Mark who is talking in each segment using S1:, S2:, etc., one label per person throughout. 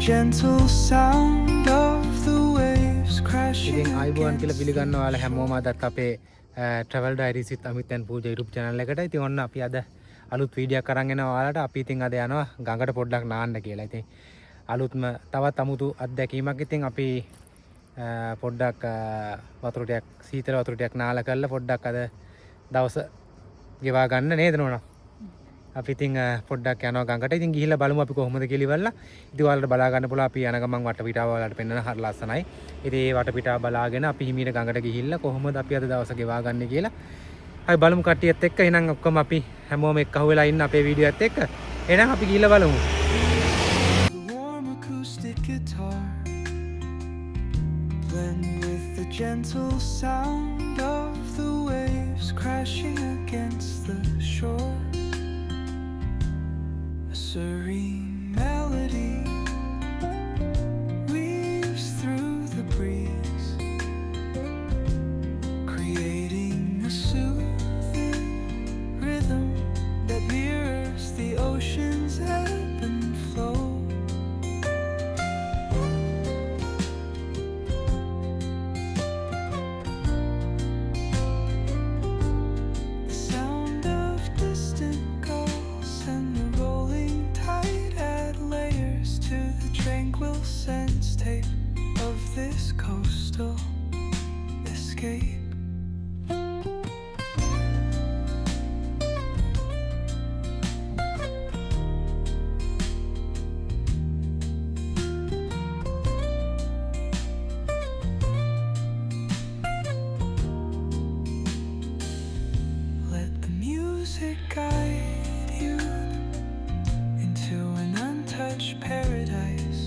S1: gentle sound of the waves crashing
S2: ඉතින් ආයිබෝවන් කියලා
S1: against
S2: පිළිගන්නවා ඔයාලා හැමෝම අදත් අපේ travel diaries with Amit and Pooja YouTube channel එකට. ඉතින් ඔන්න අපි අද අලුත් වීඩියෝ එකක් අරන් එනවා ඔයාලට. අපි ඉතින් අද යනවා ගඟට පොඩ්ඩක් නාන්න කියලා. ඉතින් අලුත්ම තවත් අමුතු අත්දැකීමක්. ඉතින් අපි පොඩ්ඩක් වතුර ටිකක් සීතල වතුර ටිකක් නාලා කරලා පොඩ්ඩක් අද දවස ගෙවා ගන්න නේද නෝනා? අපි ඉතින් පොඩ්ඩක් යනවා ගඟට. ඉතින් ගිහිල්ලා බලමු අපි කොහොමද කියලා ඉවරලා. ඉතින් ඔයාලට බලා ගන්න පුළුවන් අපි යන ගමන් වටපිටාව ඔයාලට පෙන්වන හරිය ලස්සනයි. ඉතින් මේ වටපිටාව බලාගෙන අපි හිමීට ගඟට ගිහිල්ලා කොහොමද අපි අද දවස ගෙවා ගන්න කියලා අපි බලමු කට්ටියත් එක්ක. එහෙනම් ඔක්කොම අපි හැමෝම එක්ක අහුවෙලා ඉන්න අපේ වීඩියෝ එකත් එක්ක. එහෙනම් අපි ගිහිල්ලා බලමු.
S1: warm acoustic guitar blend with the gentle sound of the waves crashing against the shore. A serene melody weaves through the breeze, creating a soothing rhythm that mirrors the ocean's ebb and flow. The sound of distant gulls and the rolling tide add layers to the tranquil sense tape of this coastal escape. Let the music guide you into an untouched paradise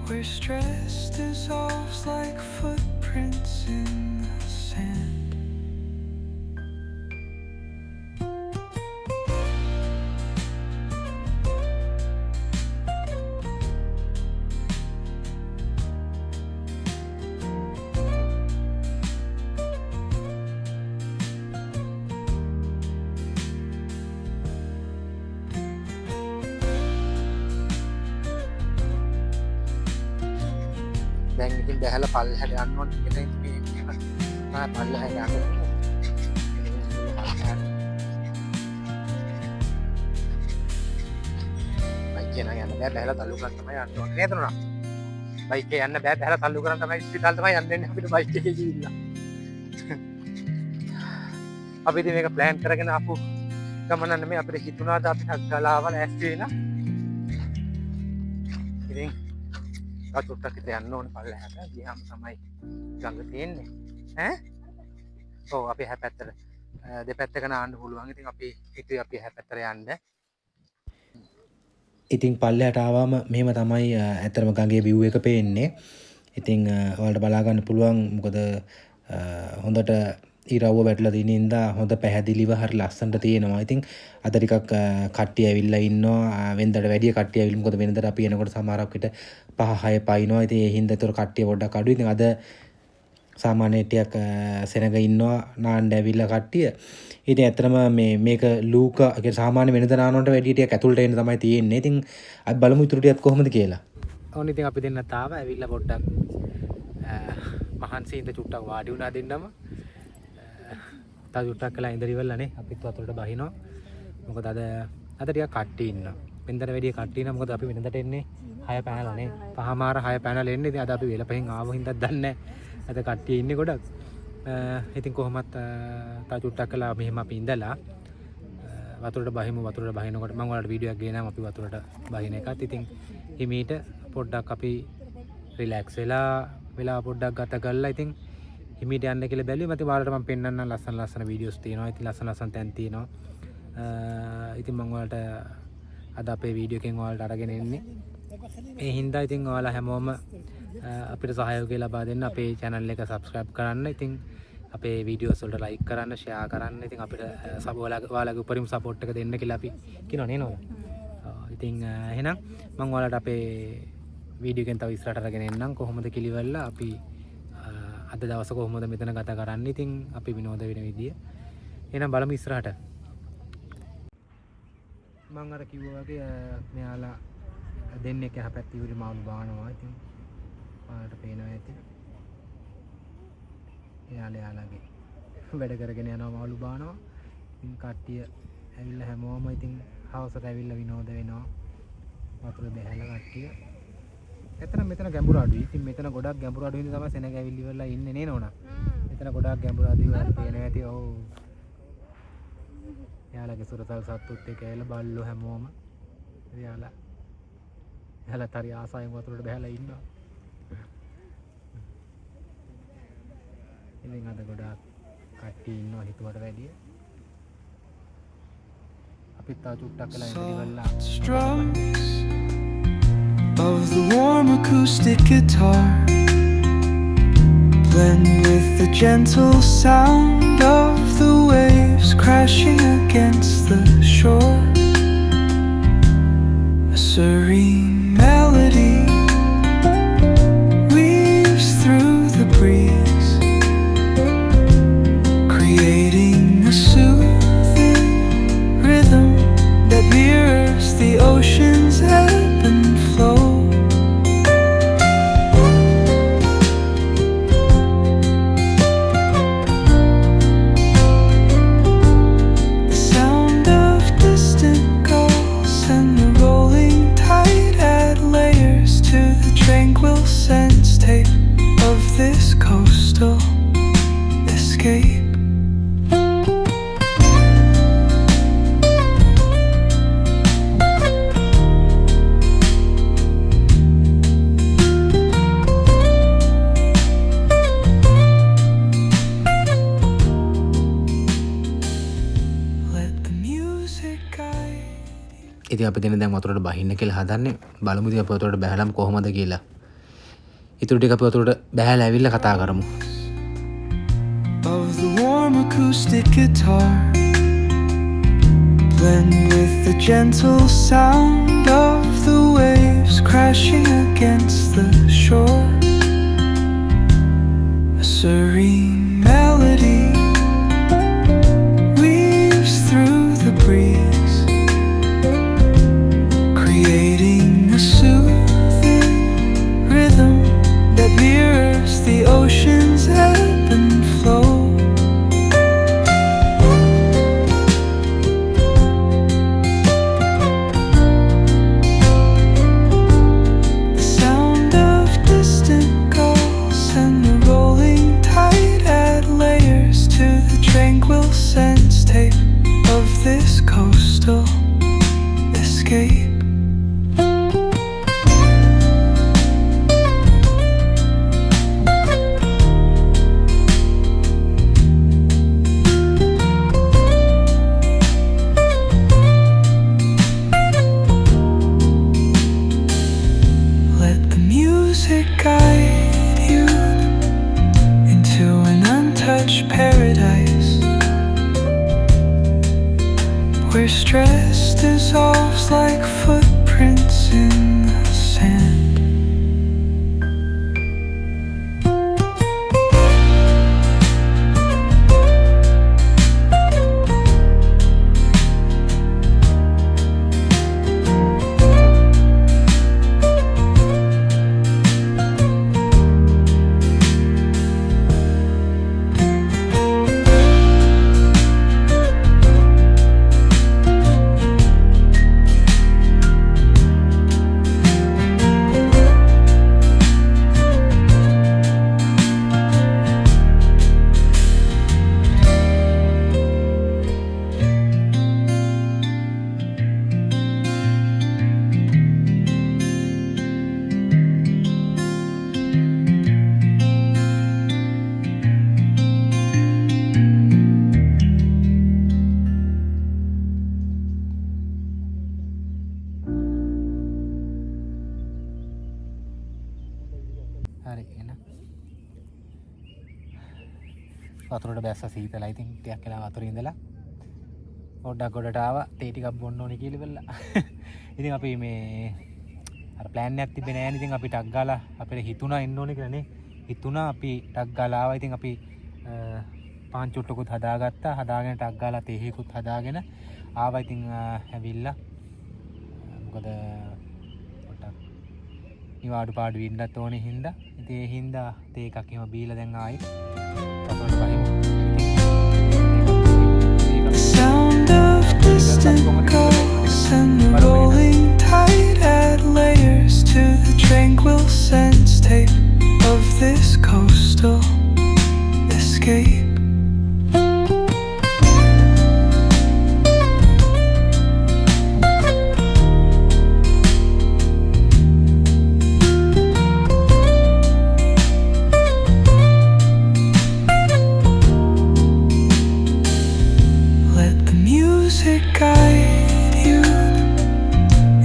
S1: where stress dissolves like footprints in the sand.
S2: දැන් ඉතින් බැහැලා පල්ලෙහාට යන්න ඕනේ කියලා ඉතින් මේ පල්ලෙහාට යන්න. බයික් එක යන්න බෑ බැහැලා තල්ලු කරන් තමයි යන්න ඕනේ නේද නෝනා? බයික් එක යන්න බෑ බැහැලා තල්ලු කරන් තමයි ස්පිතාල තමයි යන්න දෙන්නේ අපිට බයික් එකේ ගිහිල්ලා. අපි ඉතින් මේක ප්ලෑන් කරගෙන ආපු ගමන නෙමෙයි අපිට හිතුණාද අපි ගලාවල ඇස් වෙලා. ඉතින් අතුට්ටක් ඉත යන්න ඕනේ පල්ලෙහාට. ගියාම තමයි ගඟ තියෙන්නේ. ඈ? ඔව් අපි එහා පැත්තට දෙපැත්තක නාන්න පුළුවන්. ඉතින් අපි හිතුවේ අපි එහා පැත්තට යන්න. ඉතින් පල්ලෙහාට ආවම මෙහෙම තමයි ඇත්තටම ගඟේ view එක පේන්නේ. ඉතින් ඔයාලට බලා ගන්න පුළුවන් මොකද හොඳට ඉරව්ව වැටලා තියෙන ඉඳා හොඳ පැහැදිලිව හරි ලස්සනට තියෙනවා. ඉතින් අද ටිකක් කට්ටිය ඇවිල්ලා ඉන්නවා. වෙනදට වැඩිය කට්ටිය ඇවිල්ලා මොකද වෙනදට අපි එනකොට සමහරක් විට 5-6 පයින්නවා. ඉතින් ඒ හින්දා ඒතර කට්ටිය පොඩ්ඩක් අඩුයි. ඉතින් අද සාමාන්‍ය ටිකක් සෙනග ඉන්නවා නාන්න ඇවිල්ලා කට්ටිය. ඉතින් ඇත්තටම මේක ලූක ඒ සාමාන්‍ය වෙනද නානනට වැඩිය ටිකක් ඇතුළට එන්න තමයි තියෙන්නේ. ඉතින් අපි බලමු ඉතුරු ටිකත් කොහොමද කියලා. ඕන ඉතින් අපි දෙන්නත් ආවා. ඇවිල්ලා පොඩ්ඩක් මහන්සියින්ද චුට්ටක් වාඩි වුණා දෙන්නම. තව චුට්ටක් කළා ඉඳලා ඉවරලානේ අපිත් වතුරට බහිනවා. මොකද අද ටිකක් කට්ටිය ඉන්නවා. වෙනදට වැඩිය කට්ටිය ඉන්නවා. මොකද අපි වෙනදට එන්නේ 6 පැනලානේ. 5:00 පැනලා එන්නේ. ඉතින් අද අපි වෙලපහෙන් ආව හින්දා දන්නේ නැහැ. අද කට්ටිය ඉන්නේ ගොඩක්. ඉතින් කොහොමත් තව චුට්ටක් කළා මෙහෙම අපි ඉඳලා වතුරට බහිමු. වතුරට බහිනකොට මම ඔයාලට වීඩියෝ එකක් ගේනවා අපි වතුරට බහින එකත්. ඉතින් හිමීට පොඩ්ඩක් අපි රිලැක්ස් වෙලා පොඩ්ඩක් ගත කරලා ඉතින් හිමීට යන්න කියලා බැලුවා. ඉතින් ඔයාලට මම පෙන්නන්න ලස්සන වීඩියෝස් තියෙනවා. ඉතින් ලස්සන තැන් තියෙනවා. ඉතින් මම ඔයාලට අද අපේ වීඩියෝ එකෙන් ඔයාලට අරගෙන එන්නේ. ඒ හින්දා ඉතින් ඔයාලා හැමෝම අපිට සහයෝගය ලබා දෙන්න. අපේ channel එක subscribe කරන්න. ඉතින් අපේ වීඩියෝස් වලට like කරන්න, share කරන්න. ඉතින් අපිට ඔයාලගේ උපරිම support එක දෙන්න කියලා අපි කියනවා නේ නෝනා. ඉතින් එහෙනම් මම ඔයාලට අපේ වීඩියෝ එකෙන් තව ඉස්සරහට අරගෙන එන්නම් කොහොමද කිලිවල්ලා අපි අද දවස කොහොමද මෙතන ගත කරන්නේ. ඉතින් අපි විනෝද වෙන විදිය. එහෙනම් බලමු ඉස්සරහට. මම අර කිව්වා වගේ මෙයාලා දෙන්නෙක් යහ පැත්තේ ඉවරි මාළු බානවා. ඉතින් ඔයාලට පේනවා ඇති. එයාලගේ වැඩ කරගෙන යනවා මාළු බානවා. ඉතින් කට්ටිය ඇවිල්ලා හැමෝම ඉතින් හවසට ඇවිල්ලා විනෝද වෙනවා. වතුර බැහැලා කට්ටිය. මෙතන ගැඹුරු අඩුයි. ඉතින් මෙතන ගොඩක් ගැඹුරු අඩුයි ඉඳන් තමයි සෙනග ඇවිල්ලි වෙලා ඉන්නේ නේ නෝනා. මෙතන ගොඩක් ගැඹුරු අඩුයි වල පේනවා ඇති. ඔව්. එයාලගේ සුරතල් සත්තුත් එක්ක ඇවිල්ලා බල්ලෝ හැමෝම එයාලා තරි ආසාවෙන් වතුරට බැහැලා ඉන්නවා. ඉතින් අද ගොඩක් කට්ටිය ඉන්නවා හිතුවට වැඩිය. අපිත් තා චුට්ටක් වෙලා ඉඳිවලා
S1: strums of the warm acoustic guitar blend with the gentle sound of the waves crashing against the shore. A serene melody weaves through the breeze, creating a soothing rhythm that mirrors the ocean's ebb and flow. The sound of distant gulls and the rolling tide add layers to the tranquil sense tape of this coastal escape. Let the music guide you.
S2: ඉතින් අපි දෙන දැන් වතුරට බහින්න කියලා හදන්නේ. බලමු ඉතින් අපි වතුරට බැහැලම කොහොමද කියලා. ඊටු ටික අපි වතුරට බැහැලා ඇවිල්ලා කතා කරමු.
S1: Of the warm acoustic guitar blend with the gentle sound of the waves crashing against the shore. A serene melody weaves through the breeze, creating a soothing rhythm that mirrors the ocean's ebb and flow. The sound of distant gulls and the rolling tide add layers to the tranquil sense tape of this coastal escape. Let the music guide you into an untouched paradise where stress dissolves like footprints in the sand.
S2: හරි එන වතුරට බැස්ස සීතලයි. ඉතින් ටිකක් වෙලා වතුරේ ඉඳලා පොඩ්ඩක් ගොඩට ආවා. තේ ටිකක් බොන්න ඕනේ කියලා ඉවරලා. ඉතින් අපි මේ අර ප්ලෑන් එකක් තිබ්බේ නෑනේ. ඉතින් අපි ටක් ගාලා අපිට හිතුණා එන්න ඕනේ කියලා නේ. හිතුණා අපි ටක් ගාලා ආවා. ඉතින් අපි පාන් චුට්ටකුත් හදාගත්තා. හදාගෙන ටක් ගාලා තේහිකුත් හදාගෙන ආවා. ඉතින් ඇවිල්ලා මොකද පොට්ටක් නිවාඩු පාඩු ඉන්නත් ඕනේ හින්දා ඉතින් ඒ හින්දා තේ එකක් එහෙම බීලා දැන් ආයි පතොට බහිමු
S1: Sound of distant gulls and the rolling tide add layers to the tranquil sense tape of this coastal escape. Let the music guide you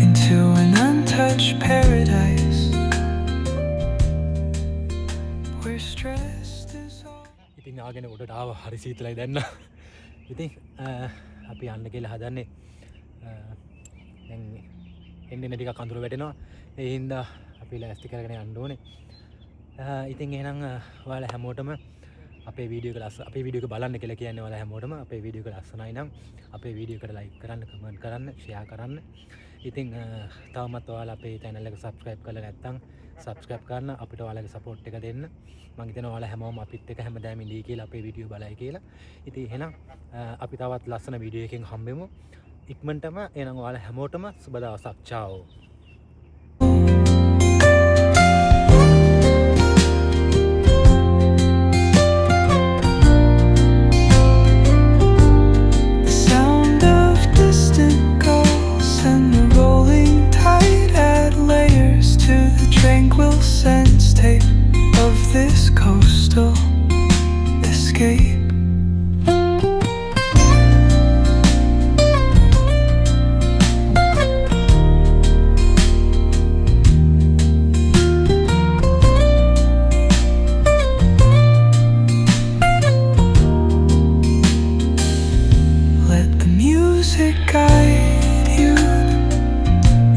S1: into an untouched paradise where stress dissolves.
S2: ඉතින් ආගෙන උඩට ආව හරි සීතලයි දැන්න ඉතින් අපි යන්න කියලා හදන්නේ දැන් එන්න ටිකක් අඳුර වැටෙනවා ඒ හින්දා අපි ලෑස්ති කරගෙන යන්න ඕනේ ඉතින් එහෙනම් ඔයාලා හැමෝටම අපේ වීඩියෝ එක බලන්න කියලා කියන්නේ ඔයාලා හැමෝටම අපේ වීඩියෝ එක ලස්සනයි නම් අපේ වීඩියෝ එකට ලයික් කරන්න කමෙන්ට් කරන්න ෂෙයා කරන්න ඉතින් තවමත් ඔයාලා අපේ channel එක subscribe කරලා නැත්නම් subscribe කරන්න අපිට ඔයාලගේ support එක දෙන්න මම හිතනවා ඔයාලා හැමෝම අපිත් එක්ක හැමදාම ඉඳී කියලා අපේ වීඩියෝ බලයි කියලා ඉතින් එහෙනම් අපි තවත් ලස්සන වීඩියෝ එකකින් හම්බෙමු ඉක්මනටම එහෙනම් ඔයාලා හැමෝටම සුබ දවසක් චාෝ
S1: Sound of distant gulls and the rolling tide add layers to the tranquil sense tape of this coastal escape. Let the music guide you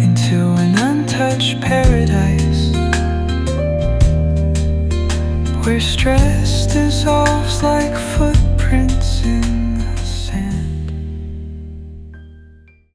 S1: into an untouched paradise where stress dissolves like foot